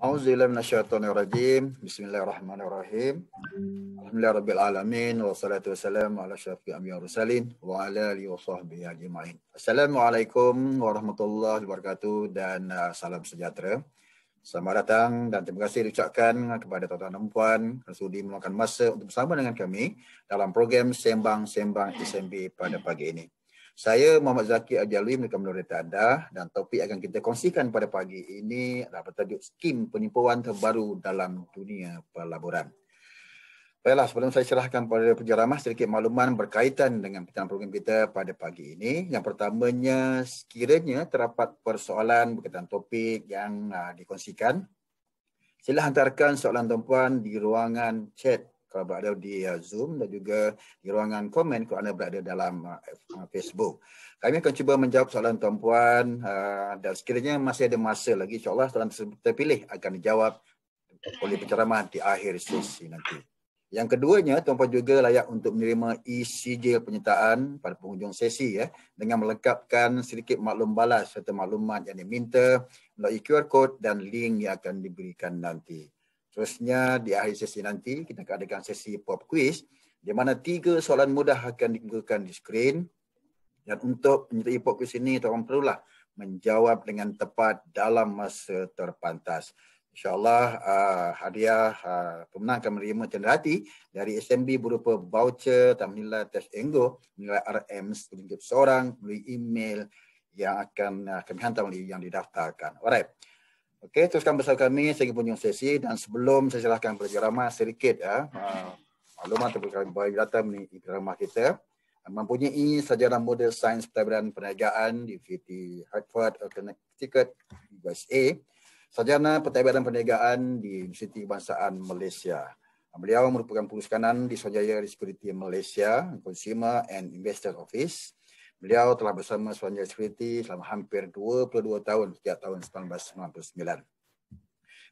Auzubillahi minasyaitonirrajim. Bismillahirrahmanirrahim. Alhamdulillahirabbil alamin wassalatu wassalamu ala asyrafil anbiya'i wal mursalin wa ala alihi wa sahbihi ajma'in. Assalamualaikum warahmatullahi wabarakatuh dan salam sejahtera. Selamat datang dan terima kasih diucapkan kepada tuan-tuan dan puan yang sudi meluangkan masa untuk bersama dengan kami dalam program Sembang-Sembang SMB pada pagi ini. Saya Muhammad Zaki Ajalwi menekan moderator anda dan topik akan kita kongsikan pada pagi ini adalah bertajuk skim penipuan terbaru dalam dunia pelaburan. Baiklah, sebelum saya serahkan kepada penceramah sedikit makluman berkaitan dengan pencerahan program kita pada pagi ini. Yang pertamanya, sekiranya terdapat persoalan berkaitan topik yang dikongsikan, sila hantarkan soalan tuan-puan di ruangan chat kalau berada di Zoom dan juga di ruangan komen kalau anda berada dalam Facebook. Kami akan cuba menjawab soalan tuan-puan dan sekiranya masih ada masa lagi, insyaAllah soalan tersebut terpilih akan dijawab oleh penceramah di akhir sesi nanti. Yang keduanya, tuan-puan juga layak untuk menerima e-sijil penyertaan pada penghujung sesi dengan melengkapkan sedikit maklum balas serta maklumat yang diminta melalui QR code dan link yang akan diberikan nanti. Terusnya di akhir sesi nanti kita akan adakan sesi pop quiz di mana 3 soalan mudah akan digunakan di skrin dan untuk menyertai pop quiz ini tuan perlulah menjawab dengan tepat dalam masa terpantas. InsyaAllah hadiah pemenang akan menerima tanda hati dari SMB berupa voucher tamnilai tes Enggo nilai RM RM seorang melalui email yang akan kami hantar melalui yang didaftarkan. Alright. Okey, teruskan bersama kami sehingga penghujung sesi dan sebelum saya serahkan kepada penceramah sedikit maklumat terkait biodata mengenai penceramah kita. Mempunyai sarjana model sains pentadbiran perniagaan di VT Hartford, Connecticut, USA. Sarjana pentadbiran perniagaan di Universiti Kebangsaan Malaysia. Beliau merupakan pelulus kanan di Suruhanjaya Security Malaysia, Consumer and Investor Office. Beliau telah bersama Suruhanjaya Security selama hampir 22 tahun sejak tahun 1999.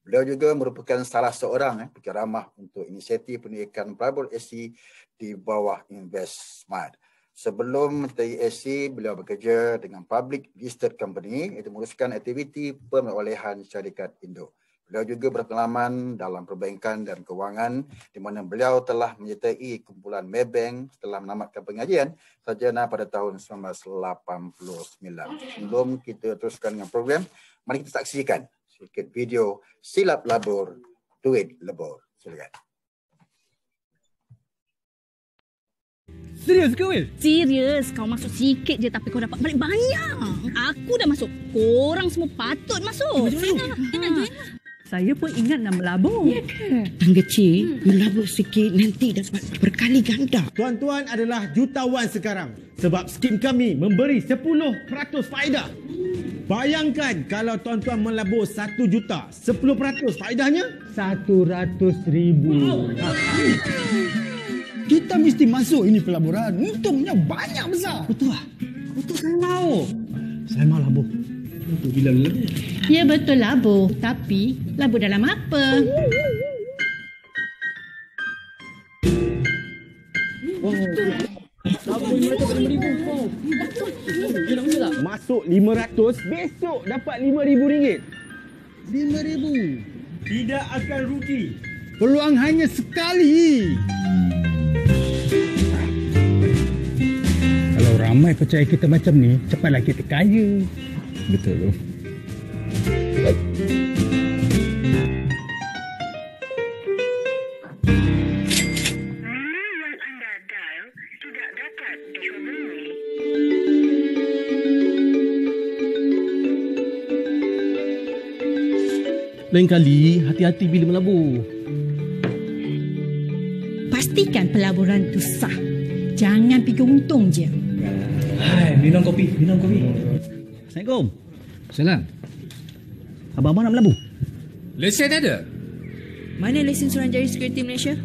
Beliau juga merupakan salah seorang penceramah untuk inisiatif pendidikan pelabur SC di bawah Investmart. Sebelum menjadi SC, beliau bekerja dengan public listed company iaitu menguruskan aktiviti perolehan syarikat Indo. Beliau juga berpengalaman dalam perbankan dan kewangan di mana beliau telah menyertai kumpulan Maybank setelah menamatkan pengajian sarjana pada tahun 1989. Sebelum kita teruskan dengan program, mari kita saksikan sedikit video Silap Labur, Duit Lebur. Silakan. Serius ke, Will? Serius, kau masuk sikit je tapi kau dapat balik banyak. Aku dah masuk, korang semua patut masuk. Saya pun ingat nak melabur. Ya ke? Tang kecil, melabur sikit nanti dapat berkali ganda. Tuan-tuan adalah jutawan sekarang sebab skim kami memberi 10% faedah. Bayangkan kalau tuan-tuan melabur 1 juta, 10% faedahnya 100,000. Kita mesti masuk ini pelaburan. Untungnya banyak besar. Betul lah. Betul saya tahu. Saya malah labur. Untuk bila lebih. Ya betul labur, tapi labur dalam apa? Masuk 500, besok dapat RM5,000. 5,000. Tidak akan rugi. Peluang hanya sekali. Kalau ramai percaya kita macam ni, cepatlah kita kaya. Betul tu. Lain kali, hati-hati bila melabur. Pastikan pelaburan tu sah. Jangan fikir untung je. Hai, minum kopi. Assalamualaikum. Salam. Abang-abang nak melabur? Lesen ada? Mana lesen Suruhanjaya Security Malaysia?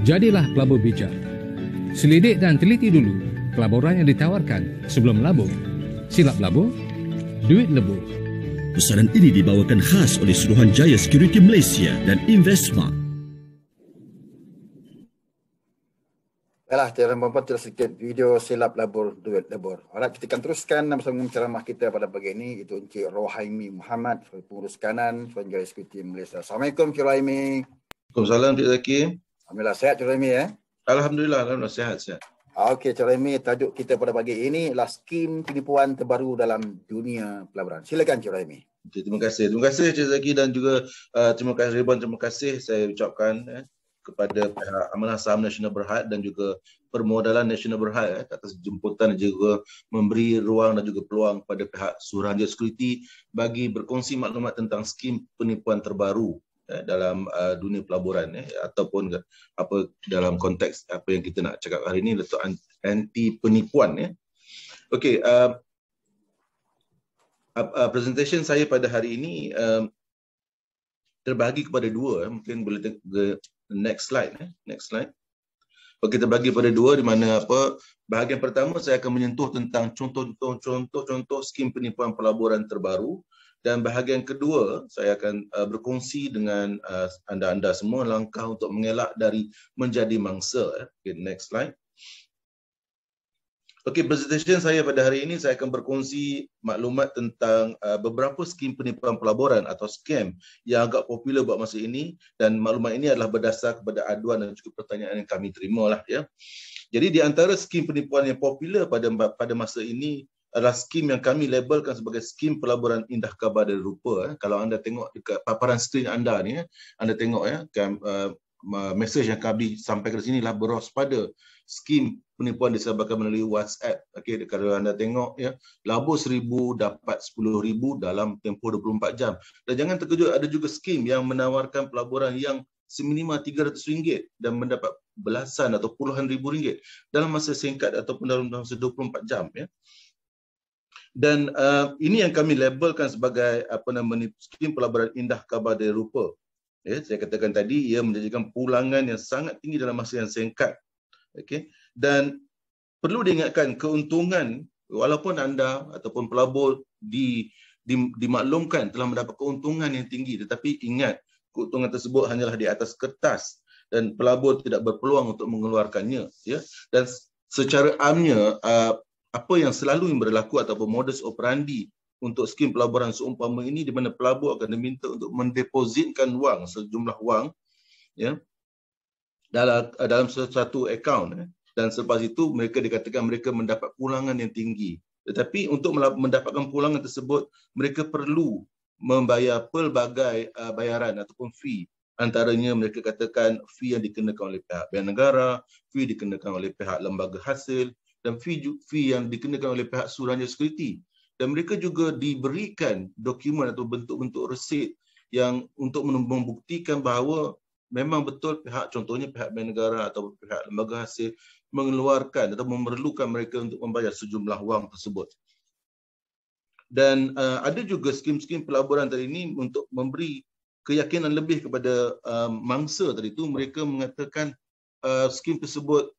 Jadilah pelabur bijak. Selidik dan teliti dulu pelaburan yang ditawarkan sebelum melabur. Silap labur, duit lebur. Pesanan ini dibawakan khas oleh Suruhanjaya Security Malaysia dan Investmart. Baiklah, tuan-tuan dan puan-puan, sedikit video silap labur, duit labur. Alright, kita akan teruskan bersama ceramah kita pada pagi ini, itu Encik Rohaimi Muhammad, pengurus kanan Suruhanjaya Eksekutif Malaysia. Assalamualaikum, Encik Rohaimi. Waalaikumsalam, Cik Zaki. Alhamdulillah, sihat Encik Rohaimi ya? Alhamdulillah, sihat. Okey, Encik Rohaimi, tajuk kita pada pagi ini adalah skim penipuan terbaru dalam dunia pelaburan. Silakan Encik Rohaimi. Okay, terima kasih Cik Zaki dan juga terima kasih Ridwan, terima kasih saya ucapkan kepada pihak Amanah Saham Nasional Berhad dan juga Permodalan Nasional Berhad atas jemputan dan juga memberi ruang dan juga peluang kepada pihak Suruhanjaya Security bagi berkongsi maklumat tentang skim penipuan terbaru dalam dunia pelaburan ataupun apa dalam konteks apa yang kita nak cakap hari ini, letak anti penipuan ya. Okey, presentation saya pada hari ini terbahagi kepada dua, mungkin boleh next slide. Okey, terbagi pada dua, di mana bahagian pertama saya akan menyentuh tentang contoh skim penipuan pelaburan terbaru, dan bahagian kedua saya akan berkongsi dengan anda semua langkah untuk mengelak dari menjadi mangsa. Okey, next slide. Okey, presentation saya pada hari ini saya akan berkongsi maklumat tentang beberapa skim penipuan pelaburan atau scam yang agak popular buat masa ini, dan maklumat ini adalah berdasar kepada aduan dan juga pertanyaan yang kami terima lah ya. Jadi di antara skim penipuan yang popular pada masa ini adalah skim yang kami labelkan sebagai skim pelaburan indah kabar dan rupa. Kalau anda tengok dekat paparan skrin anda ni, anda tengok mesej yang kami sampaikan di sini lah berwaspada skim penipuan disebarkan melalui WhatsApp. Okey, kalau anda tengok ya, labur 1,000 dapat 10,000 dalam tempoh 24 jam. Dan jangan terkejut, ada juga skim yang menawarkan pelaburan yang seminima RM300 dan mendapat belasan atau puluhan ribu ringgit dalam masa singkat ataupun dalam masa 24 jam ya. Dan ini yang kami labelkan sebagai skim pelaburan indah kabar dan rupa. Ya, saya katakan tadi ia menjanjikan pulangan yang sangat tinggi dalam masa yang singkat. Okey, dan perlu diingatkan keuntungan, walaupun anda ataupun pelabur dimaklumkan telah mendapat keuntungan yang tinggi, tetapi ingat keuntungan tersebut hanyalah di atas kertas dan pelabur tidak berpeluang untuk mengeluarkannya ya. Dan secara amnya apa yang selalu berlaku ataupun modus operandi untuk skim pelaburan seumpama ini, di mana pelabur akan diminta untuk mendepositkan wang, sejumlah wang ya, dalam satu akaun dan selepas itu mereka dikatakan mereka mendapat pulangan yang tinggi. Tetapi untuk mendapatkan pulangan tersebut mereka perlu membayar pelbagai bayaran ataupun fee. Antaranya mereka katakan fee yang dikenakan oleh pihak Biar Negara, fee dikenakan oleh pihak Lembaga Hasil, dan fee yang dikenakan oleh pihak Suruhanjaya Security. Dan mereka juga diberikan dokumen atau bentuk-bentuk resit yang untuk membuktikan bahawa memang betul contohnya pihak Biar Negara atau pihak Lembaga Hasil mengeluarkan atau memerlukan mereka untuk membayar sejumlah wang tersebut. Dan ada juga skim-skim pelaburan tadi ini untuk memberi keyakinan lebih kepada mangsa tadi itu. Mereka mengatakan skim tersebut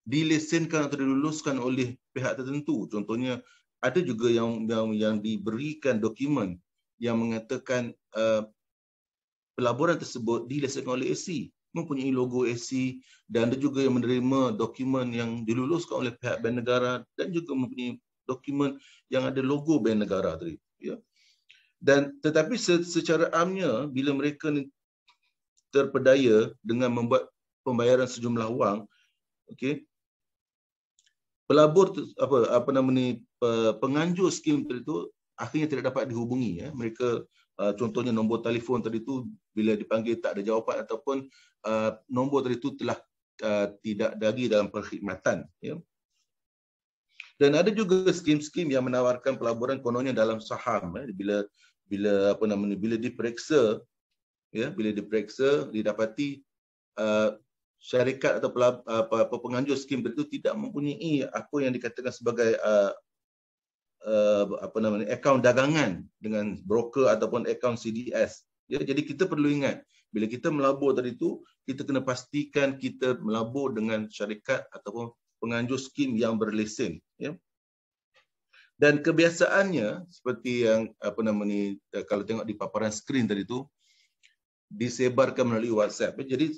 dilesenkan atau diluluskan oleh pihak tertentu. Contohnya ada juga yang diberikan dokumen yang mengatakan pelaburan tersebut dilesenkan oleh SC, mempunyai logo SC, dan ada juga yang menerima dokumen yang diluluskan oleh pihak Biar Negara dan juga mempunyai dokumen yang ada logo Biar Negara tadi ya. Dan tetapi secara amnya bila mereka terpedaya dengan membuat pembayaran sejumlah wang, okey, pelabur penganjur skim itu akhirnya tidak dapat dihubungi ya. Mereka contohnya nombor telefon tadi itu bila dipanggil tak ada jawapan, ataupun nombor tadi itu telah tidak lagi dalam perkhidmatan ya. Dan ada juga skim-skim yang menawarkan pelaburan kononnya dalam saham ya. Bila diperiksa ya, didapati syarikat atau penganjur skim itu tidak mempunyai apa yang dikatakan sebagai akaun dagangan dengan broker ataupun akaun CDS ya. Jadi kita perlu ingat bila kita melabur tadi itu, kita kena pastikan kita melabur dengan syarikat ataupun penganjur skim yang berlesen ya. Dan kebiasaannya seperti yang kalau tengok di paparan skrin tadi itu, disebarkan melalui WhatsApp. Jadi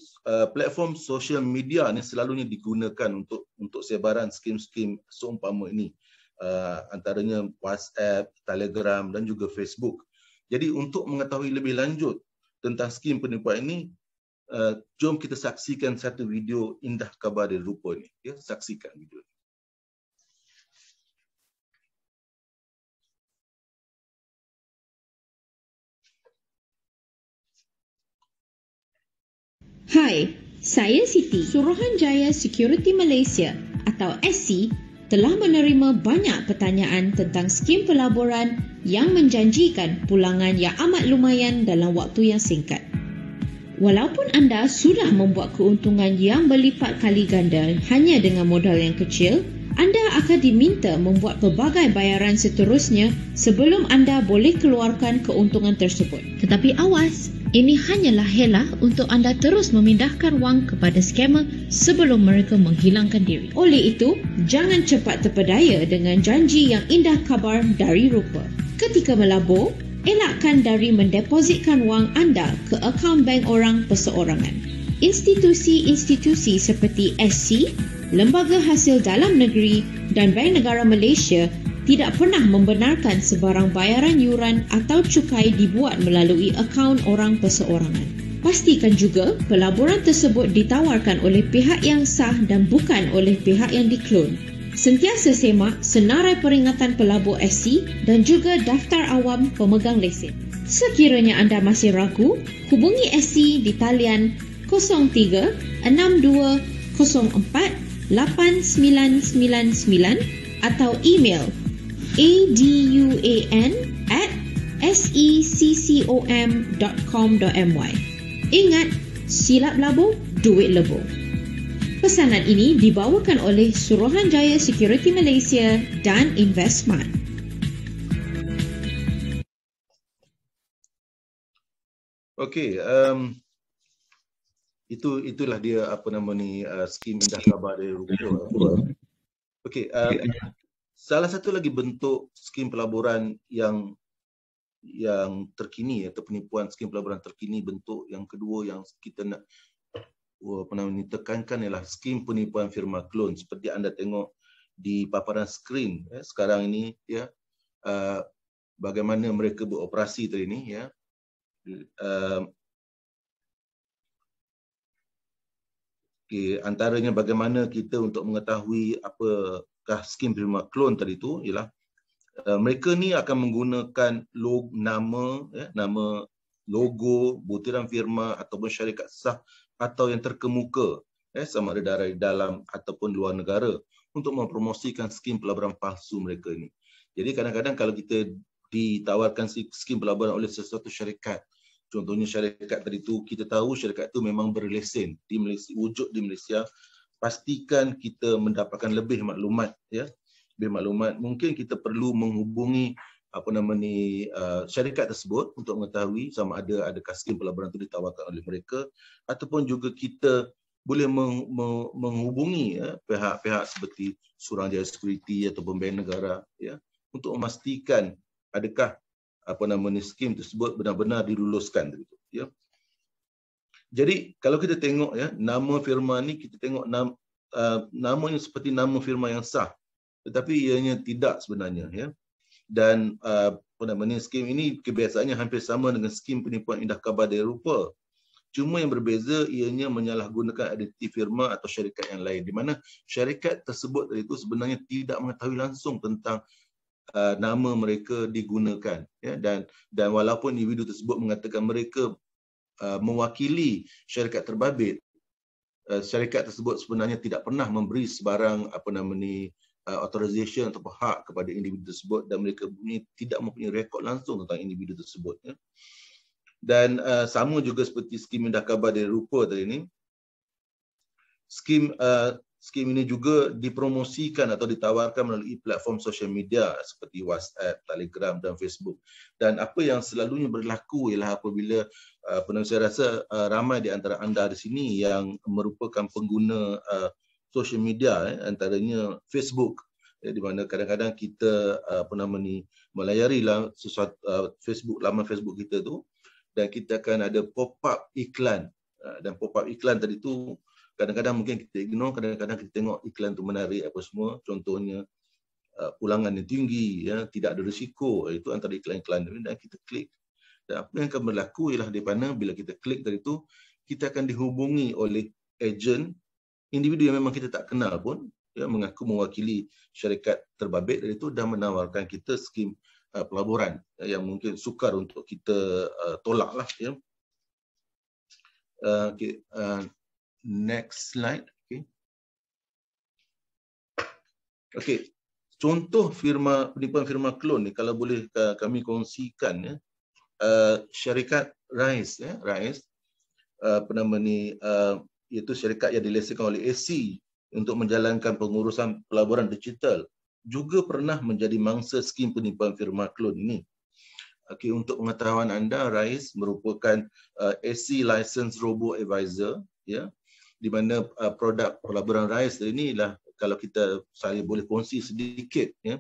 platform sosial media ni selalunya digunakan untuk sebaran skim-skim seumpama ini. Antaranya WhatsApp, Telegram dan juga Facebook. Jadi untuk mengetahui lebih lanjut tentang skim penipuan ini, jom kita saksikan satu video indah khabar dari rupa ini. Ya, saksikan video ini. Hai, saya Siti. Suruhanjaya Security Malaysia atau SC telah menerima banyak pertanyaan tentang skim pelaburan yang menjanjikan pulangan yang amat lumayan dalam waktu yang singkat. Walaupun anda sudah membuat keuntungan yang berlipat kali ganda hanya dengan modal yang kecil, anda akan diminta membuat pelbagai bayaran seterusnya sebelum anda boleh keluarkan keuntungan tersebut. Tetapi awas, ini hanyalah helah untuk anda terus memindahkan wang kepada skamer sebelum mereka menghilangkan diri. Oleh itu, jangan cepat terpedaya dengan janji yang indah khabar dari rupa. Ketika melabur, elakkan dari mendepositkan wang anda ke akaun bank orang perseorangan. Institusi-institusi seperti SC, Lembaga Hasil Dalam Negeri dan Bank Negara Malaysia tidak pernah membenarkan sebarang bayaran yuran atau cukai dibuat melalui akaun orang perseorangan. Pastikan juga pelaburan tersebut ditawarkan oleh pihak yang sah dan bukan oleh pihak yang diklon. Sentiasa semak senarai peringatan pelabur SC dan juga daftar awam pemegang lesen. Sekiranya anda masih ragu, hubungi SC di talian 03 62 04 8999 atau email aduan@secom.com.my. Ingat, silap labur, duit lebur. Pesanan ini dibawakan oleh Suruhanjaya Security Malaysia dan Investmart. Okey, itulah dia skim indah khabar dari rupa. Okey, salah satu lagi bentuk skim pelaburan yang terkini atau penipuan skim pelaburan terkini, bentuk yang kedua yang kita nak tekankan ialah skim penipuan firma klon. Seperti anda tengok di paparan skrin sekarang ini, ya, bagaimana mereka beroperasi tadi ni, ya. Antaranya bagaimana kita untuk mengetahui apakah skim firma klon tadi itu ialah mereka ni akan menggunakan nama, logo, butiran firma ataupun syarikat sah atau yang terkemuka, sama ada dari dalam ataupun luar negara untuk mempromosikan skim pelaburan palsu mereka ini. Jadi kadang-kadang kalau kita ditawarkan skim pelaburan oleh sesuatu syarikat, contohnya syarikat tadi tu, kita tahu syarikat tu memang berlesen di Malaysia, wujud di Malaysia, pastikan kita mendapatkan lebih maklumat, ya. Lebih maklumat, mungkin kita perlu menghubungi syarikat tersebut untuk mengetahui sama adakah skim pelaburan itu ditawarkan oleh mereka, ataupun juga kita boleh menghubungi, ya, pihak-pihak seperti Suruhanjaya Security ataupun Bank Negara, ya, untuk memastikan adakah skim tersebut benar-benar diluluskan, ya. Jadi kalau kita tengok, ya, nama firma ni, kita tengok namanya seperti nama firma yang sah, tetapi ianya tidak sebenarnya, ya. Dan skim ini kebiasaannya hampir sama dengan skim penipuan indah khabar dari rupa. Cuma yang berbeza ianya menyalahgunakan identiti firma atau syarikat yang lain, di mana syarikat tersebut itu sebenarnya tidak mengetahui langsung tentang nama mereka digunakan, ya, dan walaupun individu tersebut mengatakan mereka mewakili syarikat terbabit, syarikat tersebut sebenarnya tidak pernah memberi sebarang authorization atau hak kepada individu tersebut, dan mereka tidak mempunyai rekod langsung tentang individu tersebut, ya. Dan sama juga seperti skim indah khabar dari rupa tadi ini, skim ini juga dipromosikan atau ditawarkan melalui platform sosial media seperti WhatsApp, Telegram dan Facebook. Dan apa yang selalunya berlaku ialah apabila saya rasa ramai di antara anda di sini yang merupakan pengguna sosial media, antaranya Facebook, di mana kadang-kadang kita melayari lah sesuatu Facebook, laman Facebook kita tu, dan kita akan ada pop-up iklan. Dan pop-up iklan tadi tu kadang-kadang mungkin kita ignore, kadang-kadang kita tengok iklan tu menarik apa semua. Contohnya pulangan yang tinggi, ya, tidak ada risiko. Itu antara iklan-iklan dan kita klik. Dan apa yang akan berlaku ialah di mana bila kita klik tadi tu, kita akan dihubungi oleh ejen, individu yang memang kita tak kenal pun, ya, mengaku mewakili syarikat terbabit dari itu dan menawarkan kita skim pelaburan yang mungkin sukar untuk kita tolak lah, ya. Okay, next slide. Okay, contoh penipuan firma klon ni kalau boleh kami kongsikan, ya. Syarikat RISE, ya, RISE apa nama ni, iaitu syarikat yang dilesenkan oleh AC untuk menjalankan pengurusan pelaburan digital, juga pernah menjadi mangsa skim penipuan firma klon ini. Okay, untuk pengetahuan anda, RISE merupakan AC License Robo Advisor, ya, di mana produk pelaburan RISE ini ialah, kalau saya boleh kongsi sedikit, ya,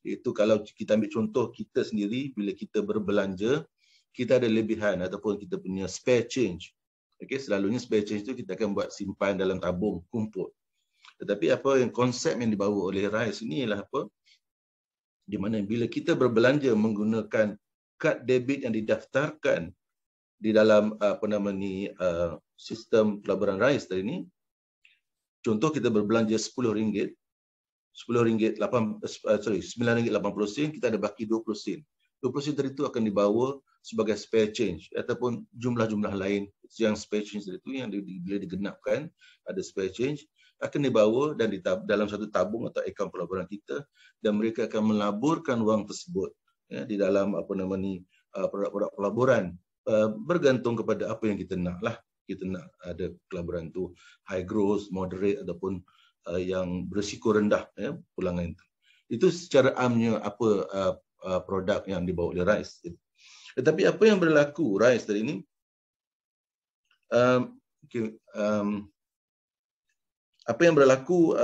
iaitu kalau kita ambil contoh kita sendiri, bila kita berbelanja, kita ada lebihan ataupun kita punya spare change. Okay, selalunya spare change itu kita akan buat simpan dalam tabung kumpul. Tetapi apa yang konsep yang dibawa oleh RISE ini ialah apa? Di mana bila kita berbelanja menggunakan kad debit yang didaftarkan di dalam apa nama ni, sistem pelaburan RISE tadi ni, contoh kita berbelanja RM10, RM9.80, kita ada baki 20 sen. 20 sen tadi itu akan dibawa sebagai spare change ataupun jumlah-jumlah lain yang spare change tadi itu yang bila digenapkan ada spare change akan dibawa dan dalam satu tabung atau akaun pelaburan kita, dan mereka akan melaburkan wang tersebut, ya, di dalam apa nama ni, produk-produk pelaburan, bergantung kepada apa yang kita nak lah. Kita nak ada pelaburan tu high growth, moderate ataupun yang berisiko rendah, ya, pulangan itu. Itu secara amnya apa produk yang dibawa oleh RISE. Tetapi apa yang berlaku RISE tadi ini, apa yang berlaku,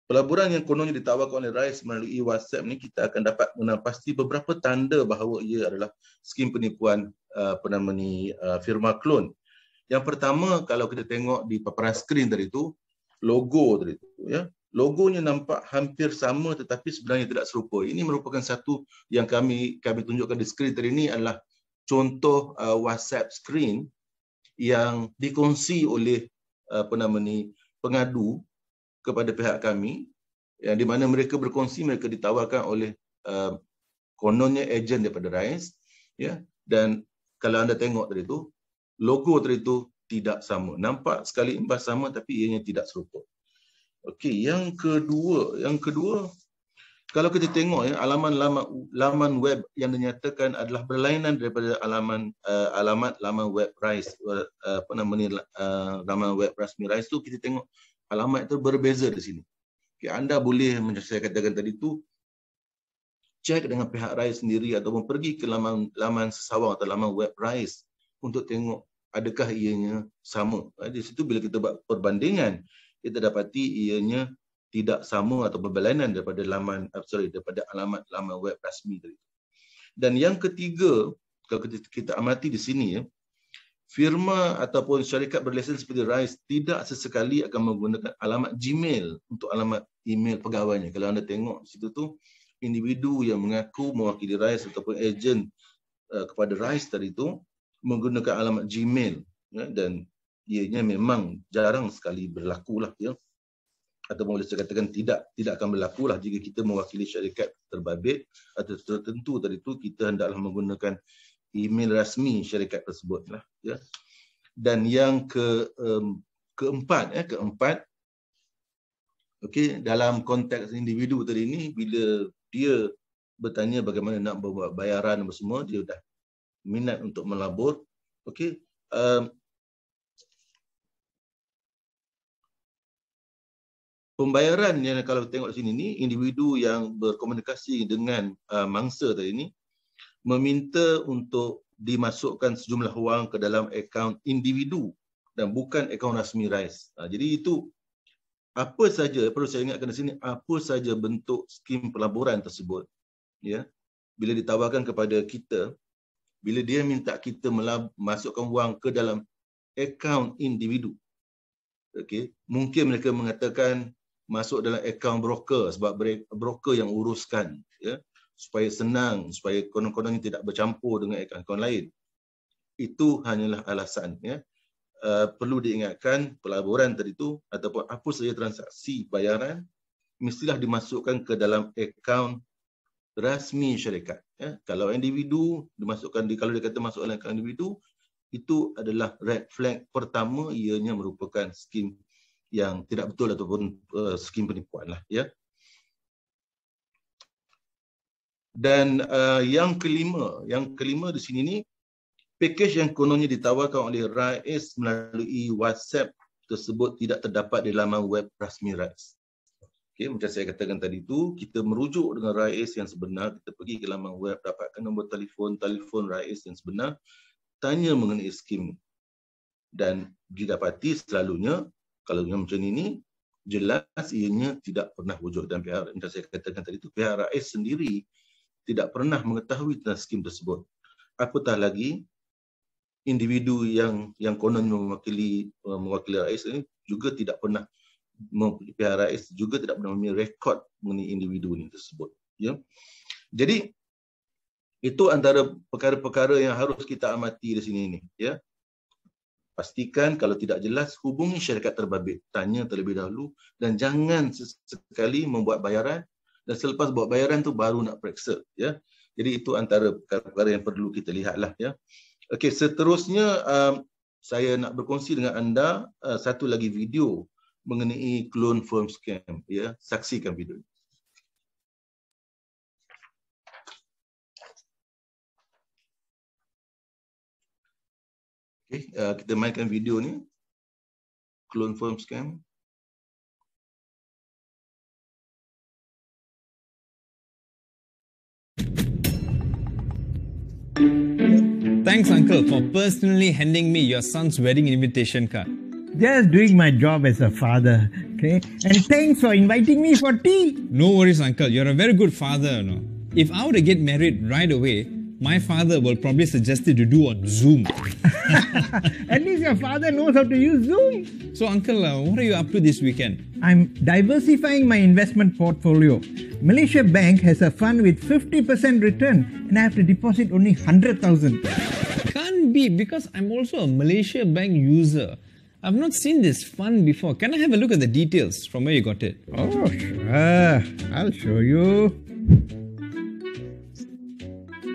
pelaburan yang kononnya ditawarkan oleh RISE melalui WhatsApp ni, kita akan dapat menapasti beberapa tanda bahawa ia adalah skim penipuan apa nama ni, firma klon. Yang pertama, kalau kita tengok di paparan skrin tadi tu, logo tadi tu, ya. Logonya nampak hampir sama tetapi sebenarnya tidak serupa. Ini merupakan satu yang kami tunjukkan di skrin tadi ini adalah contoh WhatsApp screen yang dikongsi oleh apa nama ni, pengadu kepada pihak kami, yang di mana mereka berkongsi mereka ditawarkan oleh kononnya ejen daripada RISE, ya, dan kalau anda tengok tadi tu, logo tadi tu tidak sama. Nampak sekali imbas sama tapi ianya tidak serupa. Okey, yang kedua, kalau kita tengok, ya, laman web yang dinyatakan adalah berlainan daripada alamat laman web RISE, apa nama ni, laman web rasmi RISE tu, kita tengok alamat itu berbeza di sini. Okay, anda boleh, macam saya katakan tadi tu, cek dengan pihak RISE sendiri ataupun pergi ke laman sesawang atau laman web RISE untuk tengok adakah ianya sama. Di situ bila kita buat perbandingan, kita dapati ianya tidak sama atau berberlainan daripada daripada alamat laman web rasmi tadi. Dan yang ketiga, kalau kita amati di sini, ya, firma ataupun syarikat berlesen seperti RISE tidak sesekali akan menggunakan alamat Gmail untuk alamat email pegawainya. Kalau anda tengok di situ tu, individu yang mengaku mewakili RISE ataupun ejen kepada RISE tadi tu menggunakan alamat Gmail, ya, dan ianya memang jarang sekali berlaku lah, ya. Atau boleh saya katakan tidak akan berlaku lah jika kita mewakili syarikat terbabit atau tertentu tadi tu, kita hendaklah menggunakan email rasmi syarikat tersebut lah, ya. Dan yang keempat, okey, dalam konteks individu tadi ni, bila dia bertanya bagaimana nak membuat bayaran dan semua, dia dah minat untuk melabur. Okey, pembayaran yang kalau tengok di sini ni, individu yang berkomunikasi dengan mangsa tadi ni meminta untuk dimasukkan sejumlah wang ke dalam akaun individu dan bukan akaun rasmi RISE. Jadi itu apa saja, perlu saya ingatkan di sini, apa saja bentuk skim pelaburan tersebut, ya, bila ditawarkan kepada kita, bila dia minta kita masukkan wang ke dalam akaun individu, okey, mungkin mereka mengatakan masuk dalam akaun broker sebab broker yang uruskan, ya, supaya senang, supaya konon-kononnya tidak bercampur dengan akaun lain. Itu hanyalah alasan, ya. Perlu diingatkan pelaburan tadi tu ataupun apa saja transaksi bayaran mestilah dimasukkan ke dalam akaun rasmi syarikat, ya. Kalau individu dimasukkan kalau dia kata masuk dalam akaun individu, itu adalah red flag pertama, ianya merupakan skim yang tidak betul ataupun skim penipuan lah, ya. Dan yang kelima di sini ni, pakej yang kononnya ditawarkan oleh RAIS melalui WhatsApp tersebut tidak terdapat di laman web rasmi RAIS. Okay, macam saya katakan tadi tu, kita merujuk dengan RAIS yang sebenar, kita pergi ke laman web, dapatkan nombor telefon RAIS yang sebenar, tanya mengenai skim. Dan didapati selalunya, kalau yang macam ini, jelas ianya tidak pernah wujud. Dan pihak, macam saya katakan tadi tu, pihak RAIS sendiri tidak pernah mengetahui tentang skim tersebut. Apatah lagi, individu yang konon mewakili RAIS ini juga tidak pernah, pihak RAIS juga tidak pernah mempunyai rekod mengenai individu ini tersebut, ya. Jadi itu antara perkara-perkara yang harus kita amati di sini ni, ya. Pastikan kalau tidak jelas, hubungi syarikat terbabit, tanya terlebih dahulu, dan jangan sekali membuat bayaran dan selepas buat bayaran tu baru nak periksa, ya. Jadi itu antara perkara-perkara yang perlu kita lihatlah, ya. Okey, seterusnya saya nak berkongsi dengan anda satu lagi video mengenai clone firm scam, ya. Saksikan video ini. Okey, kita mainkan video ni, clone firm scam. Thanks, Uncle, for personally handing me your son's wedding invitation card. Just doing my job as a father, okay? And thanks for inviting me for tea. No worries, Uncle. You're a very good father, no? If I were to get married right away, my father will probably suggest it to do on Zoom. At least your father knows how to use Zoom. So, Uncle, what are you up to this weekend? I'm diversifying my investment portfolio. Malaysia Bank has a fund with 50% return and I have to deposit only 100,000. Can't be, because I'm also a Malaysia Bank user. I've not seen this fund before. Can I have a look at the details from where you got it? Oh, sure. I'll show you.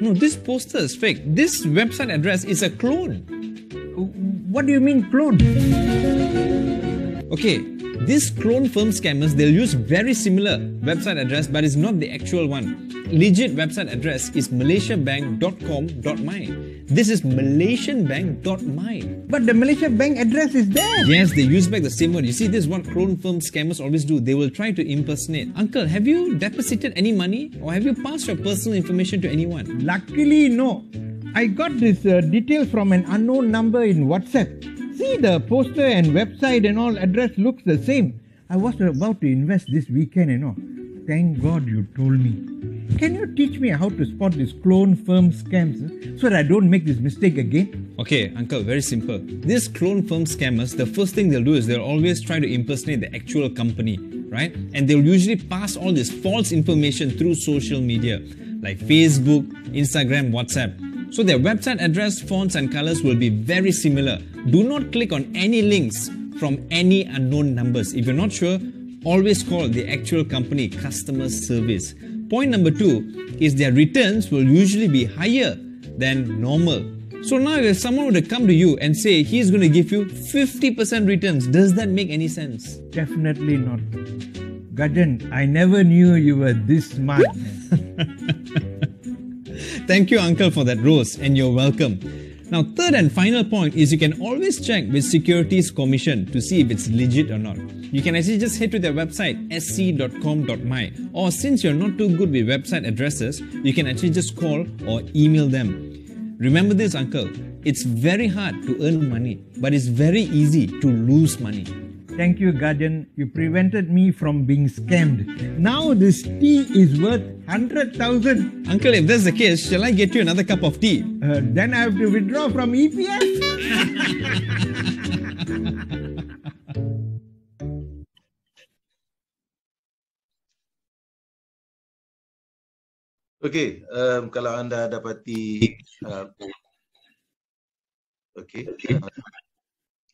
No, this poster is fake. This website address is a clone. What do you mean clone? Okay, these clone firm scammers, they'll use very similar website address, but it's not the actual one. Legit website address is malaysiabank.com.my. This is malaysianbank.my. But the Malaysia Bank address is there. Yes, they use back the same one. You see, this is what clone firm scammers always do. They will try to impersonate. Uncle, have you deposited any money or have you passed your personal information to anyone? Luckily, no. I got this details from an unknown number in WhatsApp. See, the poster and website and all address looks the same. I was about to invest this weekend, you know. Thank God you told me. Can you teach me how to spot these clone firm scams so that I don't make this mistake again? Okay, Uncle, very simple. These clone firm scammers, the first thing they'll do is they'll always try to impersonate the actual company, right? And they'll usually pass all this false information through social media like Facebook, Instagram, WhatsApp. So their website address, fonts and colors will be very similar. Do not click on any links from any unknown numbers. If you're not sure, always call the actual company customer service. Point number 2 is their returns will usually be higher than normal. So now if someone were to come to you and say he's going to give you 50% returns, does that make any sense? Definitely not. Gajan, I never knew you were this smart. Thank you, Uncle, for that rose, and you're welcome. Now, third and final point is you can always check with Securities Commission to see if it's legit or not. You can actually just head to their website, sc.com.my, or since you're not too good with website addresses, you can actually just call or email them. Remember this, Uncle, it's very hard to earn money, but it's very easy to lose money. Thank you, Guardian. You prevented me from being scammed. Now this tea is worth 100,000. Uncle, if that's the case, shall I get you another cup of tea? Then I have to withdraw from EPF. Okey, kalau anda dapati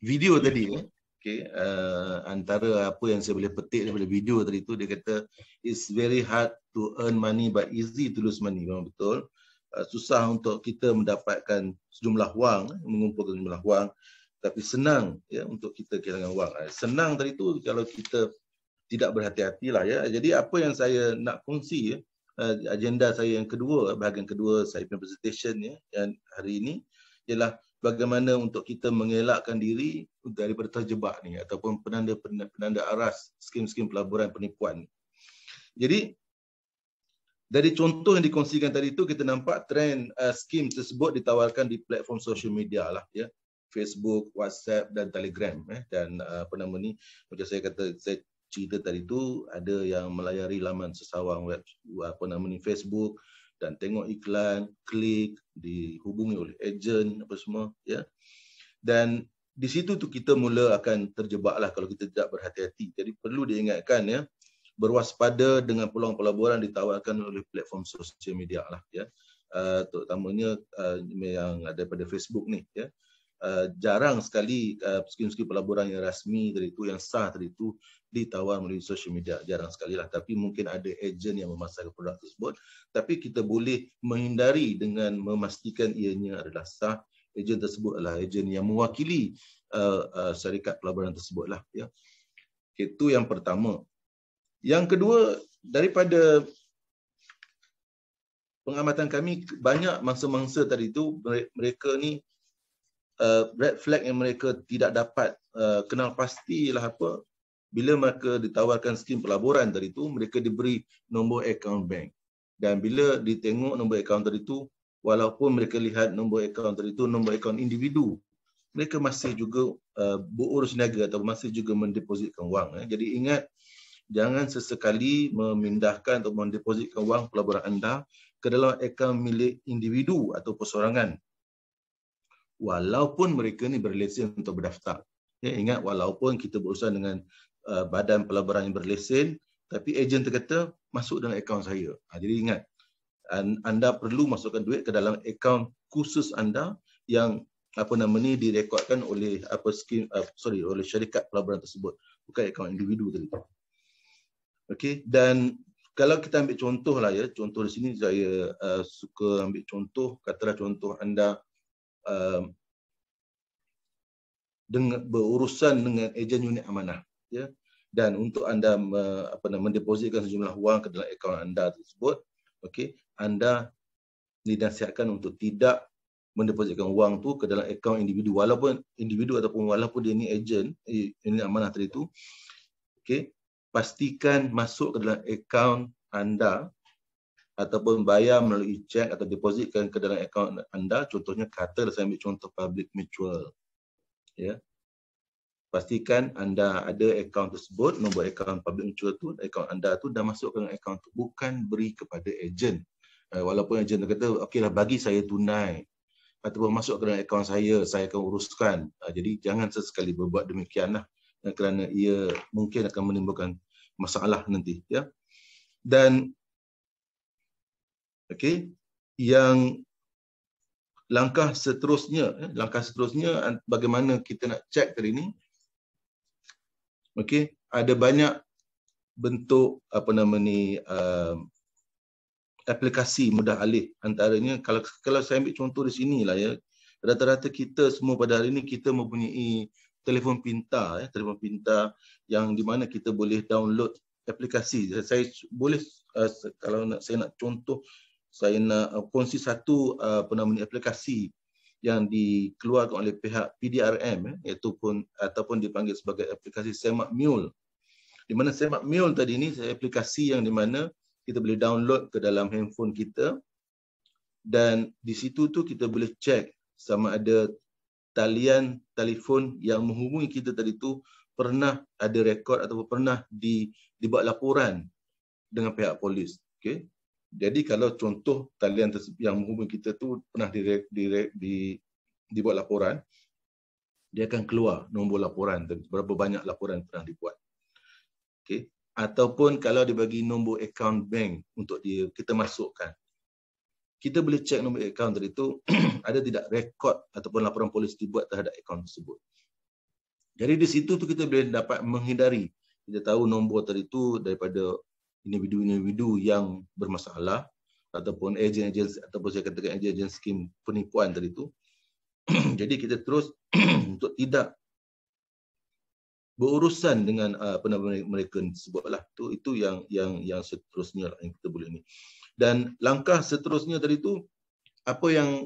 video tadi, antara apa yang saya boleh petik daripada video tadi tu, dia kata it's very hard to earn money but easy to lose money. Memang betul. Susah untuk kita mendapatkan sejumlah wang, mengumpulkan sejumlah wang, tapi senang ya untuk kita kehilangan wang. Senang tadi tu kalau kita tidak berhati-hatilah ya. Jadi apa yang saya nak kongsi ya, agenda saya yang kedua, bahagian kedua saya punya presentation ya, yang hari ini ialah bagaimana untuk kita mengelakkan diri daripada terjebak ni ataupun penanda aras skim-skim pelaburan penipuan. Jadi dari contoh yang dikongsikan tadi itu kita nampak trend skim tersebut ditawarkan di platform social media lah ya, Facebook, WhatsApp dan Telegram dan macam saya cerita tadi tu, ada yang melayari laman sesawang web Facebook dan tengok iklan, klik, dihubungi oleh ejen apa semua ya. Dan di situ tu kita mula akan terjebaklah kalau kita tidak berhati-hati. Jadi perlu diingatkan ya, berwaspada dengan peluang pelaburan ditawarkan oleh platform sosial media lah ya. Terutamanya yang ada pada Facebook ni ya. Jarang sekali skim-skim pelaburan yang rasmi tadi tu, yang sah tadi tu ditawar melalui social media, jarang sekali lah. Tapi mungkin ada ejen yang memasarkan produk tersebut, tapi kita boleh menghindari dengan memastikan ianya adalah sah. Ejen tersebut adalah ejen yang mewakili syarikat pelaburan tersebut lah ya. Itu yang pertama. Yang kedua, daripada pengamatan kami, banyak mangsa-mangsa tadi tu mereka ni red flag yang mereka tidak dapat kenal pasti ialah apa. Bila mereka ditawarkan skim pelaburan tadi tu, mereka diberi nombor akaun bank. Dan bila ditengok nombor akaun tadi tu, walaupun mereka lihat nombor akaun tadi tu nombor akaun individu, mereka masih juga berurus niaga atau masih juga mendepositkan wang. Jadi ingat, jangan sesekali memindahkan atau mendepositkan wang pelaburan anda ke dalam akaun milik individu atau persorangan, walaupun mereka ni berlesen untuk berdaftar. Ya, ingat, walaupun kita berurusan dengan badan pelaburan yang berlesen, tapi ejen terkata masuk dalam akaun saya. Jadi ingat, anda perlu masukkan duit ke dalam akaun khusus anda yang direkodkan oleh oleh syarikat pelaburan tersebut, bukan akaun individu tadi. Okey, dan kalau kita ambil contoh lah ya, contoh di sini saya suka ambil contoh, katalah contoh anda berurusan dengan ejen unit amanah ya, dan untuk anda mendepositkan sejumlah wang ke dalam akaun anda tersebut, okey, anda dinasihatkan untuk tidak mendepositkan wang tu ke dalam akaun individu, walaupun dia ni ejen unit amanah tadi tu. Okey, pastikan masuk ke dalam akaun anda ataupun bayar melalui cek atau depositkan ke dalam akaun anda. Contohnya, katalah saya ambil contoh public mutual ya. Pastikan anda ada akaun tersebut, nombor akaun public mutual tu, akaun anda tu dah masuk ke dalam akaun tu, bukan beri kepada ejen. Walaupun ejen kata okeylah bagi saya tunai ataupun masuk ke dalam akaun saya akan uruskan. Jadi jangan sesekali berbuat demikianlah, kerana ia mungkin akan menimbulkan masalah nanti ya. Dan okey, yang langkah seterusnya bagaimana kita nak cek tadi ni. Okey, ada banyak bentuk aplikasi mudah alih. Antaranya kalau saya ambil contoh di sini lah ya, rata-rata kita semua pada hari ini kita mempunyai telefon pintar ya, telefon pintar yang di mana kita boleh download aplikasi. Saya boleh kalau saya nak contoh, saya nak kongsi satu aplikasi yang dikeluarkan oleh pihak PDRM ataupun dipanggil sebagai aplikasi Semak Mule. Di mana Semak Mule tadi ni aplikasi yang di mana kita boleh download ke dalam handphone kita, dan di situ tu kita boleh cek sama ada talian telefon yang menghubungi kita tadi tu pernah ada rekod ataupun pernah dibuat laporan dengan pihak polis. Okey. Jadi kalau contoh talian yang menghubungi kita tu pernah dibuat laporan, dia akan keluar nombor laporan, berapa banyak laporan pernah dibuat. Okey. Ataupun kalau dia bagi nombor akaun bank untuk kita masukkan, kita boleh cek nombor akaun tadi tu ada tidak rekod ataupun laporan polis dibuat terhadap akaun tersebut. Jadi di situ tu kita boleh dapat menghindari. Kita tahu nombor tadi tu daripada individu-individu yang bermasalah ataupun ejen-ejen ataupun saya katakan ejen-ejen skim penipuan tadi tu. Jadi kita terus untuk tidak berurusan dengan mereka tersebutlah. Itu yang seterusnya yang kita boleh ni. Dan langkah seterusnya tadi tu apa yang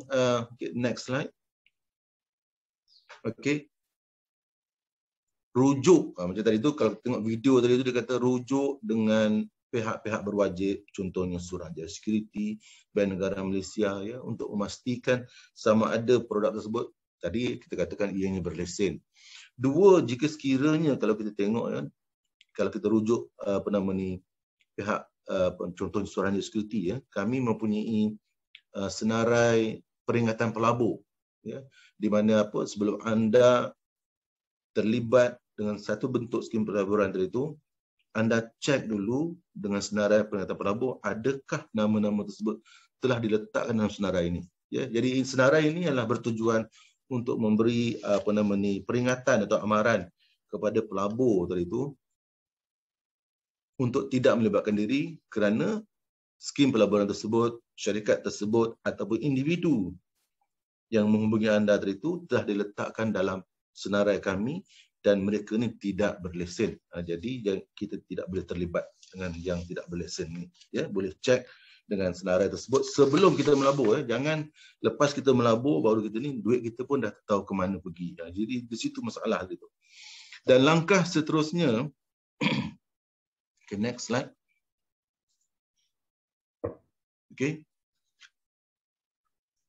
next slide. Okey. Rujuk macam tadi tu, kalau tengok video tadi tu dia kata rujuk dengan pihak-pihak berwajib, contohnya Suruhanjaya Security, Bank Negara Malaysia, ya, untuk memastikan sama ada produk tersebut tadi kita katakan ianya berlesen. Dua, jika sekiranya kalau kita tengok kan, kalau kita rujuk pihak contohnya Suruhanjaya Security, ya, kami mempunyai senarai peringatan pelabur, ya, di mana sebelum anda terlibat dengan satu bentuk skim pelaburan tadi itu, anda cek dulu dengan senarai peringatan pelabur, adakah nama-nama tersebut telah diletakkan dalam senarai ini. Ya, jadi senarai ini adalah bertujuan untuk memberi peringatan atau amaran kepada pelabur tadi itu untuk tidak melibatkan diri kerana skim pelaburan tersebut, syarikat tersebut ataupun individu yang menghubungi anda tadi itu telah diletakkan dalam senarai kami dan mereka ni tidak berlesen. Jadi kita tidak boleh terlibat dengan yang tidak berlesen ni. Ya, boleh cek dengan senarai tersebut sebelum kita melabur. Jangan lepas kita melabur baru kita ni duit kita pun dah tahu ke mana pergi. Jadi di situ masalah gitu. Dan langkah seterusnya, okay, next slide. Okay.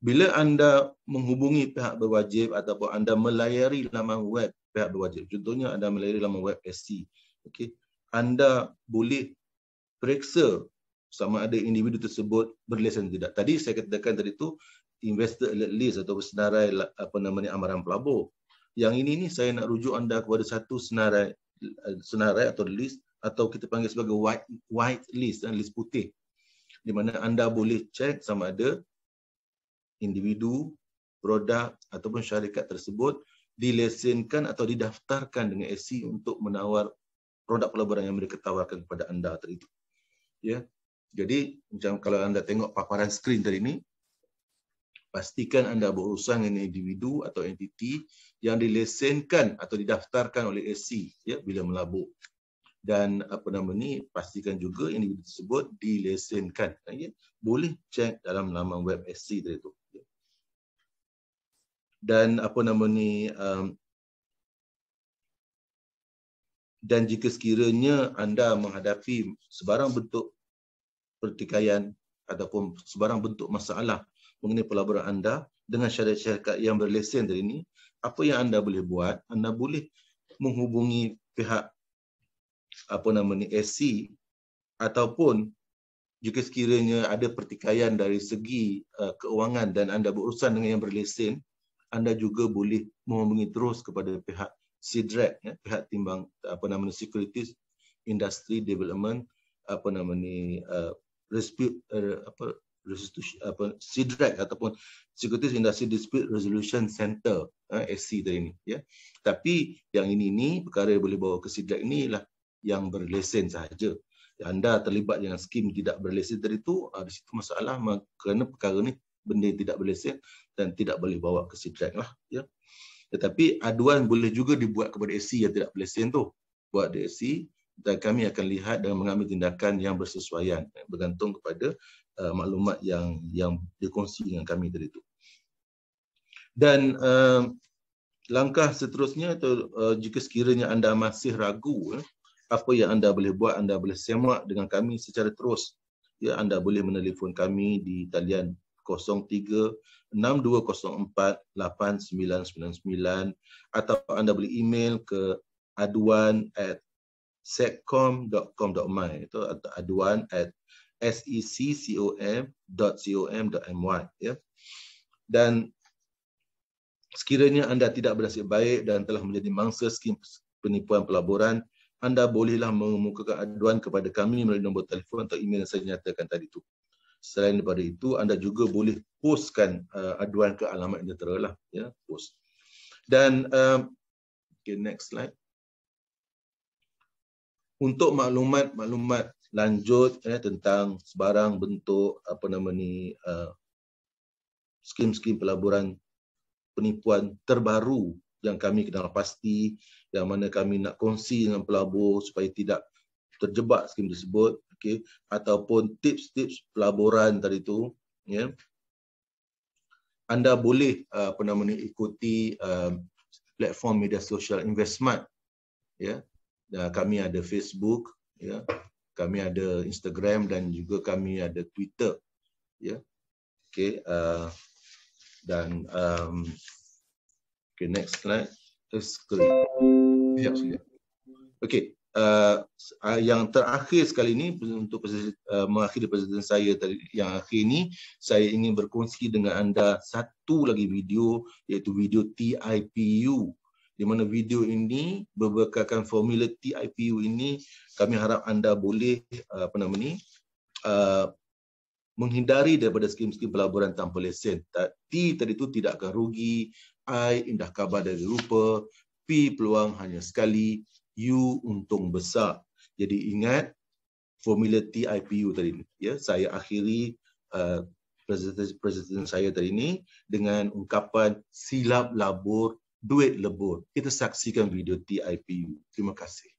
Bila anda menghubungi pihak berwajib ataupun anda melayari laman web pihak berwajib, contohnya anda melayari laman web SC, okay, anda boleh periksa sama ada individu tersebut berlesen tidak. Tadi saya katakan tadi tu investor alert list atau senarai amaran pelabur. Yang ini ni saya nak rujuk anda kepada satu senarai atau list atau kita panggil sebagai white list, list putih, di mana anda boleh cek sama ada individu, produk ataupun syarikat tersebut dilesenkan atau didaftarkan dengan SC untuk menawar produk pelaburan yang mereka tawarkan kepada anda tadi itu. Ya. Jadi macam kalau anda tengok paparan skrin tadi ini, pastikan anda berurusan dengan individu atau entiti yang dilesenkan atau didaftarkan oleh SC, ya, bila melabur. Dan pastikan juga individu tersebut dilesenkan. Ya. Boleh cek dalam laman web SC tadi itu. Dan dan jika sekiranya anda menghadapi sebarang bentuk pertikaian ataupun sebarang bentuk masalah mengenai pelaburan anda dengan syarikat yang berlesen tadi ini, apa yang anda boleh buat? Anda boleh menghubungi pihak SC ataupun jika sekiranya ada pertikaian dari segi keuangan dan anda berurusan dengan yang berlesen, anda juga boleh menghubungi terus kepada pihak SIDRAC, ya, pihak timbang Securities Industry Development SIDRAC ataupun Securities Industry Dispute Resolution Center, SC tadi ini, ya. Tapi yang ini perkara yang boleh bawa ke SIDRAC ini lah yang berlesen sahaja. Anda terlibat dengan skim tidak berlesen tadi itu, di situ masalah kerana perkara ni benda yang tidak berlesen dan tidak boleh bawa ke SIDRAC lah, ya. Tetapi aduan boleh juga dibuat kepada SC yang tidak berlesen tu, buat di SC dan kami akan lihat dan mengambil tindakan yang bersesuaian bergantung kepada maklumat yang dikongsi dengan kami tadi itu. Dan langkah seterusnya atau jika sekiranya anda masih ragu apa yang anda boleh buat, anda boleh semak dengan kami secara terus. Ya, anda boleh menelefon kami di talian 03-6204-8999 atau anda boleh email ke aduan@secom.com.my, itu aduan@seccom.com.my, ya. Dan sekiranya anda tidak bernasib baik dan telah menjadi mangsa skim penipuan pelaburan, anda bolehlah mengemukakan aduan kepada kami melalui nombor telefon atau email yang saya nyatakan tadi itu. Selain daripada itu, anda juga boleh postkan aduan ke alamat yang tertera lah, ya, post. Dan okay, next slide. Untuk maklumat lanjut tentang sebarang bentuk skim-skim pelaburan penipuan terbaru yang kami kenal pasti, yang mana kami nak kongsi dengan pelabur supaya tidak terjebak skim tersebut, okey, ataupun tips-tips pelaburan tadi tu, ya. Anda boleh ikuti platform media sosial Investmart, ya. Kami ada Facebook, ya. Kami ada Instagram dan juga kami ada Twitter, ya. Okey, dan okay, next slide. Sekejap. Okey, yang terakhir sekali ini untuk mengakhiri presentasi saya tadi yang akhir ini, saya ingin berkongsi dengan anda satu lagi video, iaitu video TIPU. Di mana video ini berbekalkan formula TIPU ini, kami harap anda boleh menghindari daripada skim-skim pelaburan tanpa lesen. T tadi itu tidak akan rugi, I indah khabar dari rupa, P peluang hanya sekali, U untung besar. Jadi ingat formula TIPU tadi, ya. Saya akhiri presentasi saya tadi ini dengan ungkapan silap labur, duit lebur. Kita saksikan video TIPU. Terima kasih.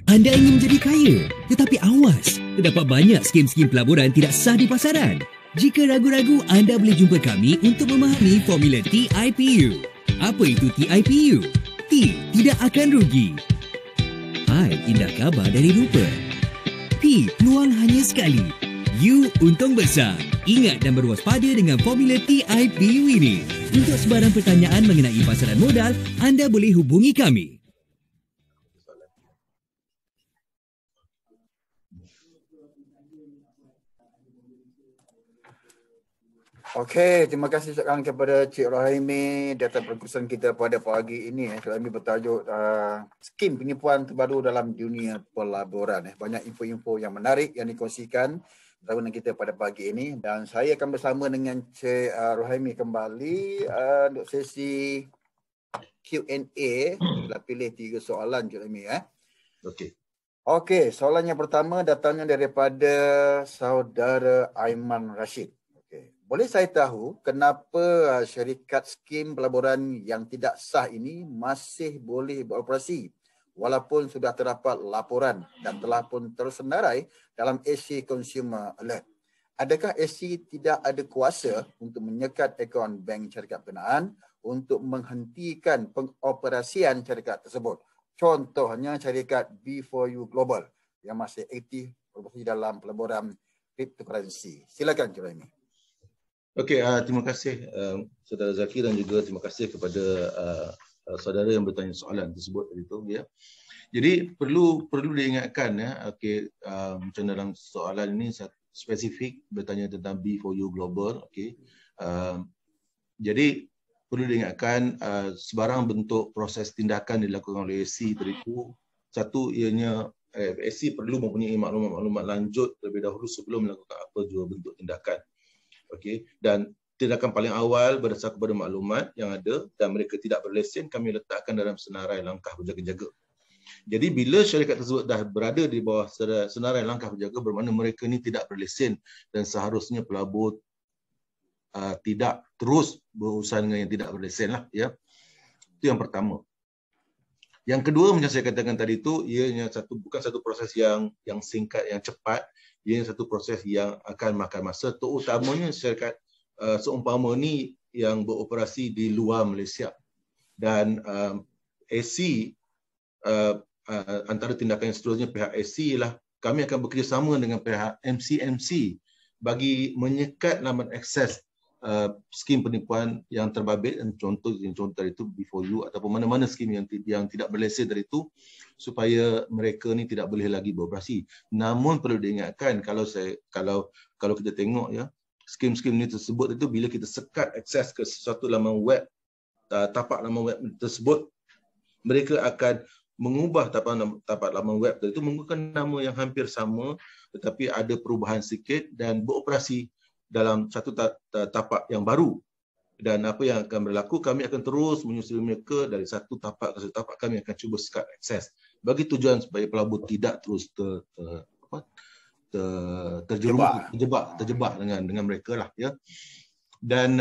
Anda ingin menjadi kaya, tetapi awas, terdapat banyak skim-skim pelaburan tidak sah di pasaran. Jika ragu-ragu, anda boleh jumpa kami untuk memahami formula TIPU. Apa itu TIPU? T, tidak akan rugi. I, indah khabar dari rupa. P, peluang hanya sekali. U, untung besar. Ingat dan berwaspada dengan formula TIPU ini. Untuk sebarang pertanyaan mengenai pasaran modal, anda boleh hubungi kami. Okey, terima kasih ucapkan kepada Cik Rohaimi di atas perkongsian kita pada pagi ini. Kami bertajuk skim penipuan terbaru dalam dunia pelaburan. Banyak info-info yang menarik yang dikongsikan bersama dengan kita pada pagi ini. Dan saya akan bersama dengan Cik Rohaimi kembali untuk sesi Q&A. Kita pilih 3 soalan, Cik Rohaimi. Okey, soalan yang pertama datangnya daripada saudara Aiman Rashid. Boleh saya tahu kenapa syarikat skim pelaburan yang tidak sah ini masih boleh beroperasi walaupun sudah terdapat laporan dan telah pun tersenarai dalam SC Consumer Alert? Adakah SC tidak ada kuasa untuk menyekat akaun bank syarikat berkenaan untuk menghentikan pengoperasian syarikat tersebut? Contohnya syarikat B4U Global yang masih aktif beroperasi dalam pelaburan cryptocurrency. Silakan, Cik Rohaimi. Okey, terima kasih Saudara Zaki dan juga terima kasih kepada saudara yang bertanya soalan tersebut tadi tu, ya. Jadi perlu diingatkan, ya. Okey, macam dalam soalan ini spesifik bertanya tentang B4U Global, okey. Jadi perlu diingatkan sebarang bentuk proses tindakan dilakukan oleh SC tadi tu, satu ianya SC perlu mempunyai maklumat-maklumat lanjut terlebih dahulu sebelum melakukan apa jua bentuk tindakan. Okey, dan tindakan paling awal berdasar kepada maklumat yang ada dan mereka tidak berlesen, kami letakkan dalam senarai langkah berjaga-jaga. Jadi bila syarikat tersebut dah berada di bawah senarai langkah berjaga, bermakna mereka ni tidak berlesen dan seharusnya pelabur tidak terus berurusan dengan yang tidak berlesen lah, ya. Itu yang pertama. Yang kedua, macam saya katakan tadi tu, ianya bukan satu proses yang singkat, yang cepat. Ia satu proses yang akan makan masa, terutamanya syarikat seumpama ni yang beroperasi di luar Malaysia. Dan SC antara tindakan yang seterusnya pihak SC ialah kami akan bekerjasama dengan pihak MCMC bagi menyekat laman akses skim penipuan yang terbabit, dan contoh tadi itu Before You ataupun mana-mana skim yang tidak berlesen dari itu, supaya mereka ni tidak boleh lagi beroperasi. Namun perlu diingatkan, kalau kita tengok ya, skim-skim ni tersebut itu bila kita sekat akses ke sesuatu laman web, tapak laman web tersebut, mereka akan mengubah tapak laman web itu menggunakan nama yang hampir sama tetapi ada perubahan sikit dan beroperasi dalam satu tapak yang baru. Dan apa yang akan berlaku, kami akan terus menyusuri mereka dari satu tapak ke satu tapak. Kami akan cuba sekat akses bagi tujuan supaya pelabur tidak terus terjebak dengan mereka lah ya. Dan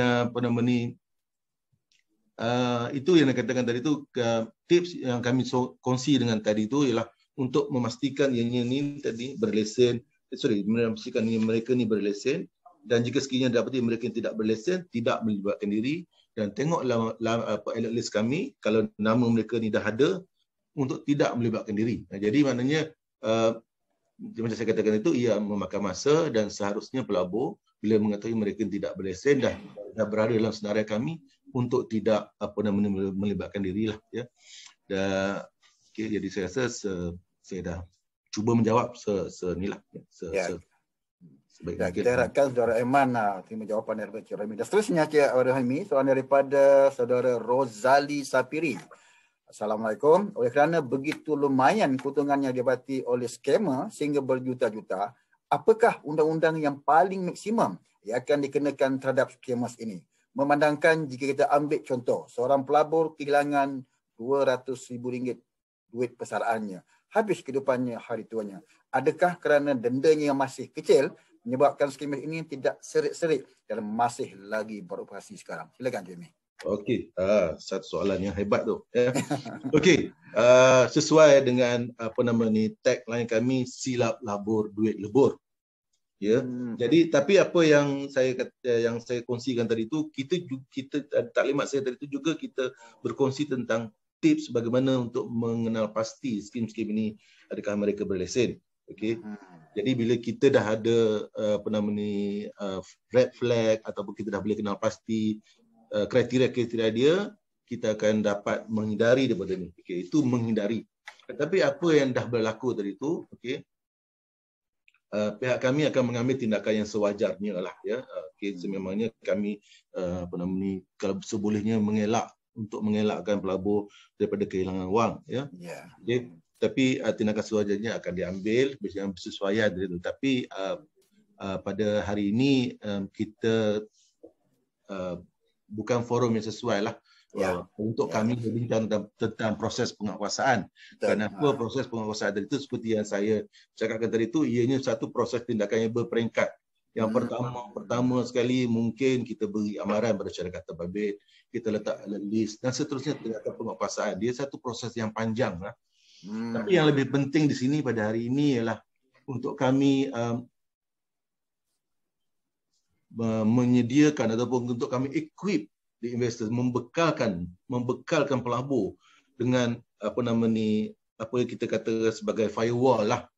itu yang saya katakan tadi itu, tips yang kami kongsi dengan tadi itu ialah untuk memastikan ianya ni tadi berlesen, memastikan mereka ni berlesen, dan jika sekiranya dapati mereka yang tidak berlesen, tidak melibatkan diri, dan tengok alert list kami kalau nama mereka ni dah ada untuk tidak melibatkan diri. Jadi maknanya macam saya katakan itu, ia memakan masa, dan seharusnya pelabur bila mengetahui mereka tidak berlesen dah berada dalam senarai kami untuk tidak melibatkan dirilah ya. Dan jadi saya rasa saya dah cuba menjawab senilah ya. Ya, kita harapkan Saudara Aiman terima jawapan daripada Cik Rahimi. Dan seterusnya Cik Rahimi, soalan daripada Saudara Rozali Sapiri. Assalamualaikum. Oleh kerana begitu lumayan keuntungan yang didapati oleh skamer sehingga berjuta-juta, apakah undang-undang yang paling maksimum yang akan dikenakan terhadap skamers ini? Memandangkan jika kita ambil contoh, seorang pelabur kehilangan RM200,000 duit persaraannya, habis kehidupannya hari tuanya. Adakah kerana dendanya yang masih kecil menyebabkan skamer ini tidak serit-serit dan masih lagi beroperasi sekarang? Silakan Jamie. Okey, satu soalan yang hebat tu. Ya. Okey, sesuai dengan tagline kami, silap labur duit lebur. Ya. Jadi tapi apa yang saya kongsikan tadi itu, kita taklimat saya tadi itu juga kita berkongsi tentang tips bagaimana untuk mengenal pasti skim-skim ini adakah mereka berlesen. Okey. Jadi bila kita dah ada red flag ataupun kita dah boleh kenal pasti kriteria-kriteria dia, kita akan dapat menghindari daripada ni. Okey, itu menghindari. Tetapi apa yang dah berlaku tadi itu, okey, pihak kami akan mengambil tindakan yang sewajarnya lah ya. Okey, sememangnya kami kalau sebolehnya mengelakkan pelabur daripada kehilangan wang ya. Okey. Tapi tindakan sewajarnya akan diambil yang bersesuaian dengan itu. Tapi pada hari ini kita bukan forum yang sesuai lah untuk kami berbincang tentang proses penguasaan. Kenapa proses penguasaan tadi itu seperti yang saya cakapkan tadi itu, ianya satu proses tindakan yang berperingkat. Yang pertama sekali mungkin kita beri amaran pada syarikat terbabit, kita letak list dan seterusnya tindakan penguasaan. Dia satu proses yang panjang lah. Tapi yang lebih penting di sini pada hari ini ialah untuk kami menyediakan ataupun untuk kami equip di investor, membekalkan pelabur dengan apa yang kita kata sebagai firewall lah,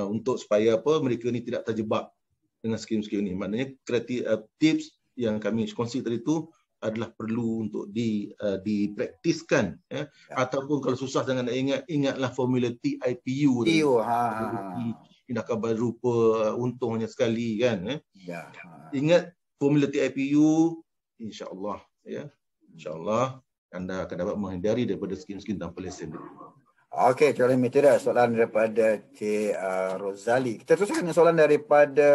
untuk supaya mereka ni tidak terjebak dengan skim-skim ni. Maknanya tips yang kami kongsi tadi itu adalah perlu untuk dipraktiskan ya. Ataupun kalau susah jangan nak ingatlah formula TIPU. Tindakan berupa untung hanya sekali kan ya. Ingat formula TIPU, insya-Allah ya. Insya-Allah anda akan dapat menghindari daripada skim-skim tanpa lesen. Okey, terima kasih soalan daripada Cik Rozali. Kita teruskan dengan soalan daripada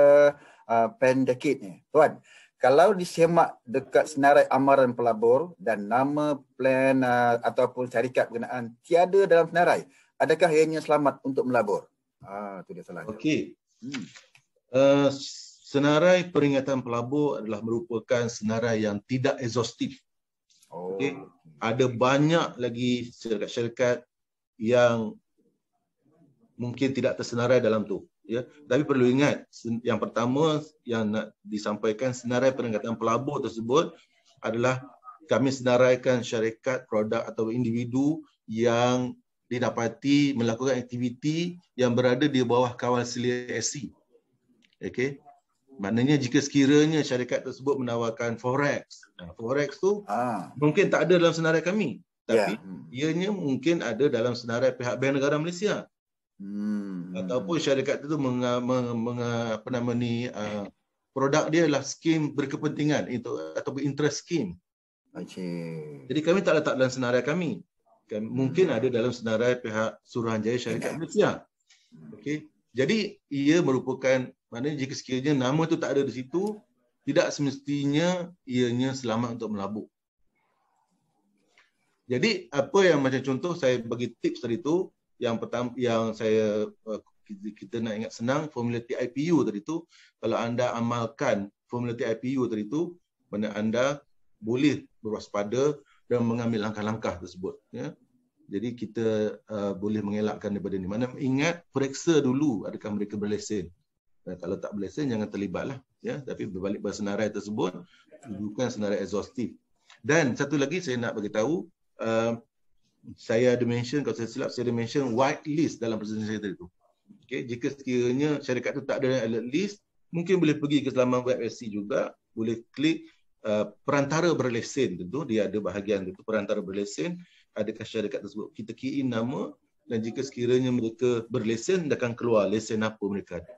Pendekit ni. Tuan, kalau disemak dekat senarai amaran pelabur dan nama plan ataupun syarikat berkenaan tiada dalam senarai, adakah ianya selamat untuk melabur? Itu dia soalan. Okey. Senarai peringatan pelabur adalah merupakan senarai yang tidak exhaustif. Okey. Ada banyak lagi syarikat-syarikat yang mungkin tidak tersenarai dalam tu. Ya, tapi perlu ingat, yang pertama yang nak disampaikan, senarai peringatan pelabur tersebut adalah kami senaraikan syarikat, produk atau individu yang didapati melakukan aktiviti yang berada di bawah kawal selia SC. Okey. Maknanya jika sekiranya syarikat tersebut menawarkan forex. Forex tu mungkin tak ada dalam senarai kami, tapi ianya mungkin ada dalam senarai pihak Bank Negara Malaysia. Ataupun syarikat itu produk dia adalah skim berkepentingan itu ataupun interest scheme. Jadi kami tak letak dalam senarai kami. Mungkin ada dalam senarai pihak Suruhanjaya Syarikat Malaysia. Okey. Jadi ia merupakan, maknanya jika sekiranya nama itu tak ada di situ, tidak semestinya ianya selamat untuk melabur. Jadi apa yang macam contoh saya bagi tips tadi tu, yang pertama yang kita nak ingat senang, formula TIPU tadi tu, kalau anda amalkan formula TIPU tadi tu, mana anda boleh berwaspada dan mengambil langkah-langkah tersebut, ya. Jadi kita boleh mengelakkan daripada ni. Mana ingat, periksa dulu adakah mereka berlesen. Kalau tak berlesen, jangan terlibatlah, ya. Tapi berbalik pada senarai tersebut, bukan senarai exhaustif. Dan satu lagi saya nak bagi tahu, saya ada mention, kalau saya silap, saya ada mention whitelist dalam presentasi saya tadi tu. Okay, jika sekiranya syarikat itu tak ada alert list, mungkin boleh pergi ke laman web SC juga, boleh klik perantara berlesen. Tentu dia ada bahagian itu, perantara berlesen. Adakah syarikat tersebut, kita key in nama, dan jika sekiranya mereka berlesen, dia akan keluar lesen apa mereka ada.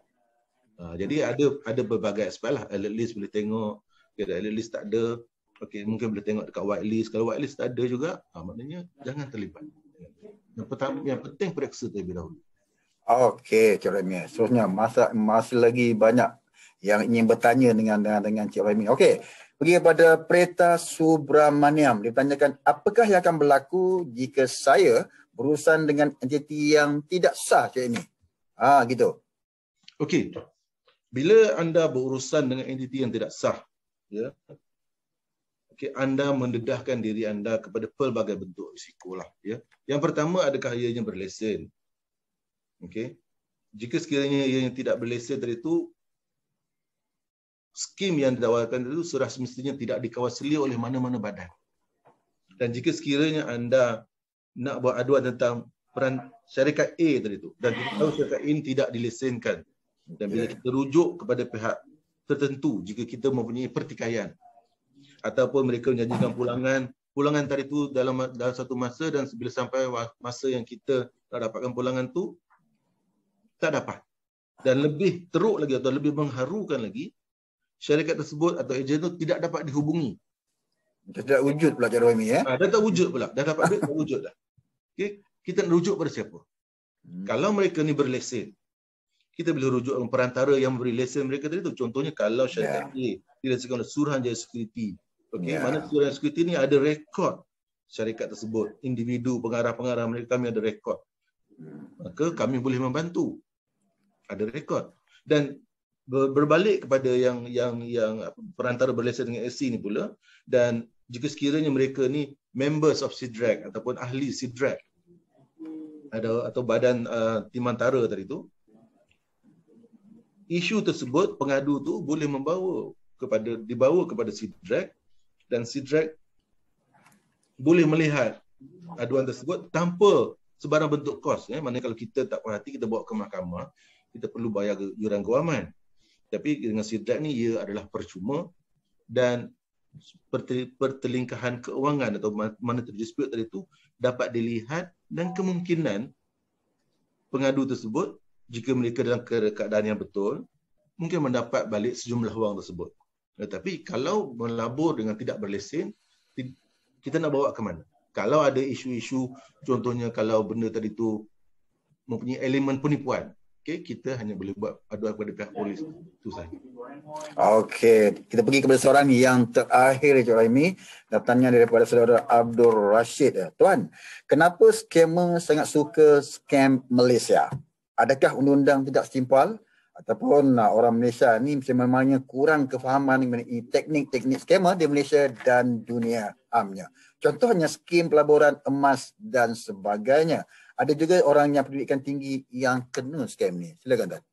Jadi ada berbagai aspek lah. Alert list boleh tengok, kalau alert list tak ada, okey, mungkin boleh tengok dekat whitelist. Kalau whitelist tak ada juga, maknanya jangan terlibat. Yang pertama, yang penting periksa terlebih dahulu. Okey, Cik Remy. Seterusnya masih lagi banyak yang ingin bertanya dengan Cik Remy. Okey. Pergi kepada Preta Subramaniam. Dia tanyakan, apakah yang akan berlaku jika saya berurusan dengan entiti yang tidak sah, Cik ini? Gitu. Okey. Bila anda berurusan dengan entiti yang tidak sah, ya, okey, anda mendedahkan diri anda kepada pelbagai bentuk risiko lah, ya. Yang pertama, adakah ianya berlesen? Okey. Jika sekiranya ianya tidak berlesen tadi itu, skim yang ditawarkan itu sudah semestinya tidak dikawasi oleh mana-mana badan. Dan jika sekiranya anda nak buat aduan tentang peran syarikat A tadi itu, dan kita tahu syarikat A tidak dilesenkan, dan bila kita rujuk kepada pihak tertentu, jika kita mempunyai pertikaian, ataupun mereka menjanjikan pulangan tadi itu dalam satu masa, dan bila sampai masa yang kita nak dapatkan pulangan tu tak dapat. Dan lebih teruk lagi atau lebih mengharukan lagi, syarikat tersebut atau ejen itu tidak dapat dihubungi. Tidak wujud pula, Cik Remy, ya? Dah tak wujud pula. Dah dapat duit, tak wujud dah. Okay? Kita nak rujuk pada siapa? Kalau mereka ni berlesen, kita boleh rujuk perantara yang memberi lesen mereka tadi tu. Contohnya kalau syarikat A dilesenkan oleh Suruhanjaya Security. Okay? Mana Suruhanjaya Security ni ada rekod syarikat tersebut. Individu, pengarah-pengarah mereka, kami ada rekod. Maka kami boleh membantu. Ada rekod. Dan berbalik kepada yang perantara berlesen dengan SC ni pula, dan jika sekiranya mereka ni members of SIDRAC ataupun ahli SIDRAC atau badan timantara tadi tu, isu tersebut, pengadu tu boleh dibawa kepada SIDRAC, dan SIDRAC boleh melihat aduan tersebut tanpa sebarang bentuk kos. Maknanya kalau kita tak puas hati, kita bawa ke mahkamah, kita perlu bayar yuran kewaman. Tapi dengan SIDRAC ni, ia adalah percuma, dan pertelingkahan keuangan atau monetary dispute tadi itu dapat dilihat, dan kemungkinan pengadu tersebut, jika mereka dalam keadaan yang betul, mungkin mendapat balik sejumlah wang tersebut. Tetapi kalau melabur dengan tidak berlesen, kita nak bawa ke mana? Kalau ada isu-isu, contohnya kalau benda tadi itu mempunyai elemen penipuan, okay, kita hanya boleh buat aduan kepada pihak polis. Itu sahaja. Okey, kita pergi kepada seorang yang terakhir, Cik Remy. Datangnya daripada saudara Abdul Rashid. Tuan, kenapa skamer sangat suka scam Malaysia? Adakah undang-undang tidak setimpal? Ataupun orang Malaysia ni memangnya kurang kefahaman mengenai teknik-teknik skamer di Malaysia dan dunia amnya? Contohnya skim pelaburan emas dan sebagainya. Ada juga orang yang pendidikan tinggi yang kena scam ni. Silakan, Tuan.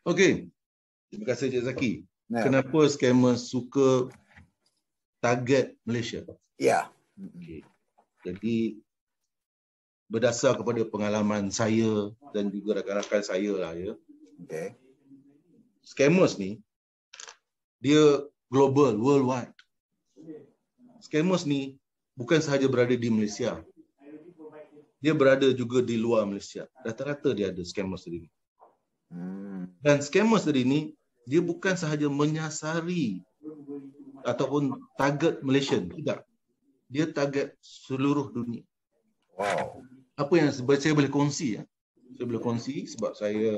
Okey. Terima kasih, Cik Zaki. Kenapa scammer suka target Malaysia? Ya. Okay. Jadi berdasar kepada pengalaman saya dan juga rakan-rakan saya lah ya. Okay. Scammers ni dia global, worldwide. Scammers ni bukan sahaja berada di Malaysia. Dia berada juga di luar Malaysia. Rata-rata dia ada scammers tadi ni. Dan scammers tadi ni dia bukan sahaja menyasari ataupun target Malaysian, tidak. Dia target seluruh dunia. Wow. Apa yang saya boleh kongsi ya? Saya boleh kongsi sebab saya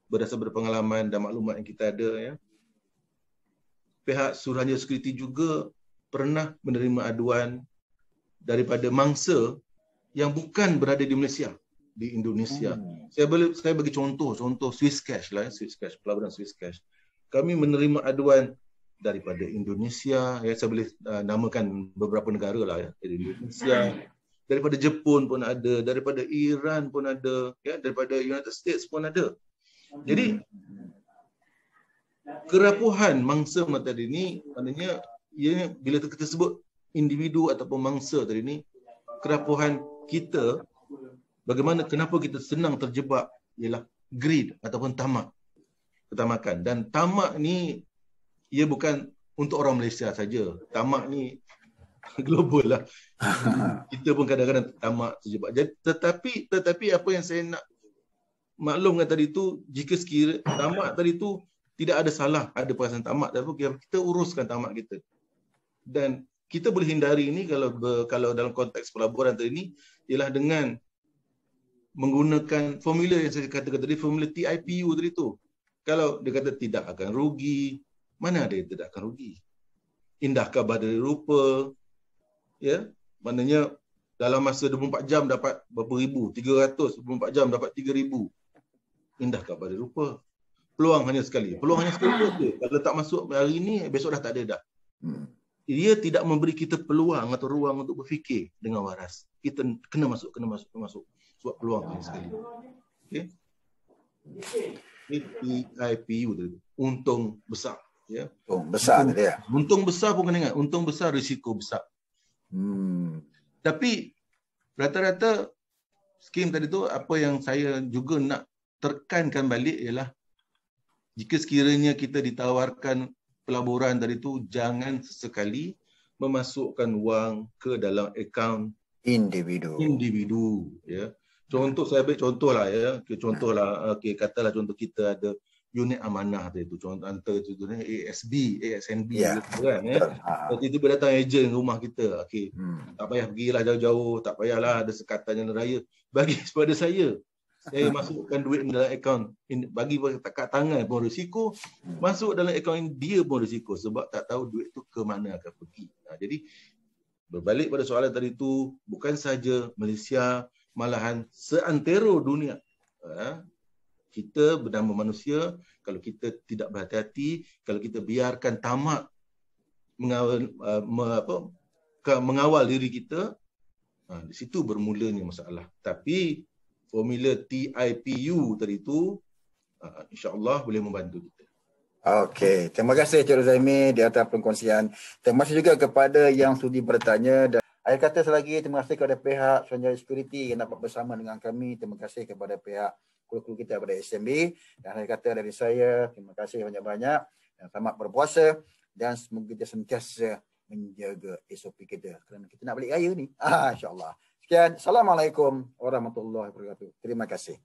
berdasarkan pengalaman dan maklumat yang kita ada ya. Pihak Suruhanjaya Security juga pernah menerima aduan daripada mangsa yang bukan berada di Malaysia, di Indonesia. Saya bagi contoh Swisscash lah, Swisscash, pelaburan Swisscash. Kami menerima aduan daripada Indonesia, ya, saya boleh namakan beberapa negara lah ya, dari Indonesia, daripada Jepun pun ada, daripada Iran pun ada, ya, daripada United States pun ada. Jadi kerapuhan mangsa tadi ni, maknanya ia bila kita sebut individu ataupun mangsa tadi ni, kerapuhan kita, bagaimana kenapa kita senang terjebak ialah greed ataupun tamak, ketamakan. Dan tamak ni ia bukan untuk orang Malaysia saja. Tamak ni global lah. Kita pun kadang-kadang tamak terjebak. Tetapi apa yang saya nak maklumkan tadi tu, jika sekiranya tamak tadi tu tidak ada salah, ada perasaan tamak, tapi kita uruskan tamak kita. Dan kita boleh hindari ini kalau dalam konteks pelaburan tadi ni ialah dengan menggunakan formula yang saya katakan tadi, formula TIPU tadi tu. Kalau dia kata tidak akan rugi, mana ada yang tidak akan rugi? Indahkah badai rupa? Ya, maknanya dalam masa 24 jam dapat berapa ribu? 300, 24 jam dapat 3,000. Indahkah badai rupa? Peluang hanya sekali. Peluang hanya sekali tu. Kalau tak masuk hari ni, besok dah tak ada dah. Dia tidak memberi kita peluang atau ruang untuk berfikir dengan waras. Kita kena masuk. Sebab peluang hanya sekali. Okey. TIPU tu. Untung besar. Ya. Untung besar tadi ya. Untung besar pun kena ingat. Untung besar, risiko besar. Tapi rata-rata skim tadi tu, apa yang saya juga nak tekankan balik ialah jika sekiranya kita ditawarkan pelaburan tadi tu, jangan sesekali memasukkan wang ke dalam akaun individu ya. Contoh, saya ambil contohlah ya. Contohlah, katalah contoh kita ada unit amanah tadi tu, contoh antara contohnya ASNB gitu kan ya. Tiba-tiba datang ejen rumah kita. Tak payah pergilah jauh-jauh, tak payahlah ada sekatan jalan raya. Bagi kepada saya masukkan duit dalam akaun, bagi kat tangan pun risiko, masuk dalam akaun dia pun risiko, sebab tak tahu duit tu ke mana akan pergi. Jadi berbalik pada soalan tadi tu, bukan saja Malaysia, malahan seantero dunia. Kita bernama manusia, kalau kita tidak berhati-hati, kalau kita biarkan tamak mengawal diri kita, di situ bermulanya masalah. Tapi formula TIPU tadi tu, insya-Allah boleh membantu kita. Okey, terima kasih Cik Ruzaimi di atas perkongsian. Terima kasih juga kepada yang sudi bertanya. Dan akhir kata selagi, terima kasih kepada pihak Suruhanjaya Security yang dapat bersama dengan kami. Terima kasih kepada pihak kru-kru kita pada SMB. Dan akhir kata dari saya, terima kasih banyak-banyak. Dan selamat berpuasa. Dan semoga kita sentiasa menjaga SOP kita. Kerana kita nak balik raya ni. InsyaAllah. Sekian. Assalamualaikum warahmatullahi wabarakatuh. Terima kasih.